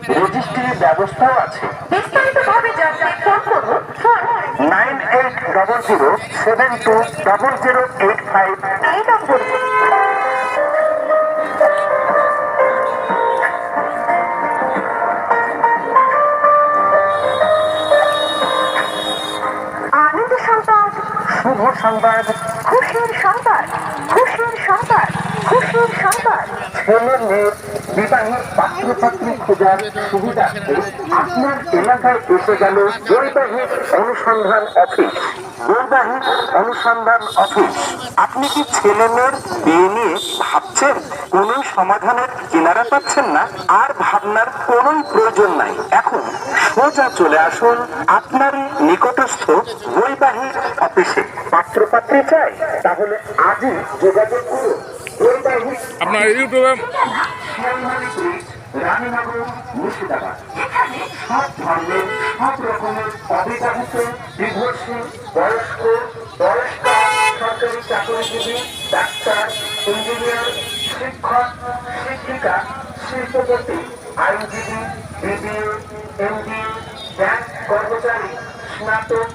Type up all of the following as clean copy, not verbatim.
রেজিস্ট্রির ব্যবস্থাও আছে। বিস্তারিতভাবে জানতে ফোন করুন 9800720085 এই নম্বরে। আনন্দ সংবাদ, শুভ সংবাদ, খুশির সংবাদ, খুশির সংবাদ, খুশির সংবাদ। ছেলে মেয়ে বিবাহের পাত্রপাত্রী খোঁজার সুবিধার্থে আপনার এলাকায় এসে গেল বৈবাহিক অনুসন্ধান অফিস। বৈবাহিক অনুসন্ধান অফিস। আপনি কি ছেলে মেয়ের বিয়ে নিয়ে ভাবছেন, কোন সমাধানের কিনারা পাচ্ছেন না? আর ভাবনার কোন প্রয়োজন নাই। এখন সোজা চলে আসুন আপনারই নিকটস্থ বৈবাহিক অফিসে। পাত্রপাত্রী চাই? তাহলে আজই যোগাযোগ করুন বৈবাহিক আপনার ইউটিউবে রানীনগর, মুর্শিদাবাদ। সব ধর্মের, সব রকমের অবিবাহিত, ডিভোর্সি, বয়স্ক, বয়স্কা, সরকারি চাকরিজীবী, ডাক্তার, ইঞ্জিনিয়ার, শিক্ষক, শিক্ষিকা, শিল্পপতি, আইনজীবী, বিবিএ, এমবিএ, ব্যাংক কর্মচারী, স্নাতক,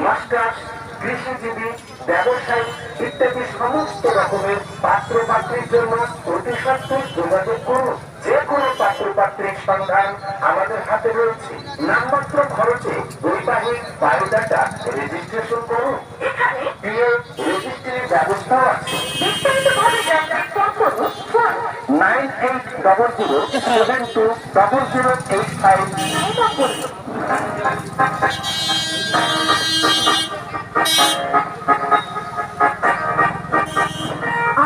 মাস্টার্স, কৃষিজীবী, ব্যবসায়ী ইত্যাদি সমস্ত রকমের পাত্র পাত্রীর জন্য অতি সত্ত্বর যোগাযোগ করুন। যে কোনো পাত্র পাত্রীর সন্ধান আমাদের হাতে রয়েছে। নামমাত্র খরচে বৈবাহিক বায়োডাটা রেজিস্ট্রেশন করুন। এখানে বিয়ে রেজিস্ট্রির ব্যবস্থাও আছে। বিস্তারিতভাবে জানতে ফোন করুন 9800720085 এই নম্বরে।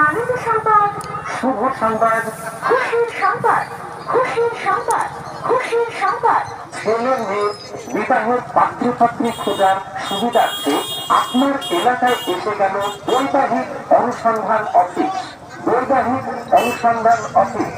আনন্দ সংবাদ, শুভ সংবাদ, খুশির সংবাদ, খুশির সংবাদ, খুশির সংবাদ। ছেলে মেয়ে বিবাহের পাত্রপাত্রী খোঁজার সুবিধার্থে আপনার এলাকায় এসে গেল বৈবাহিক অনুসন্ধান অফিস। বৈবাহিক অনুসন্ধান অফিস।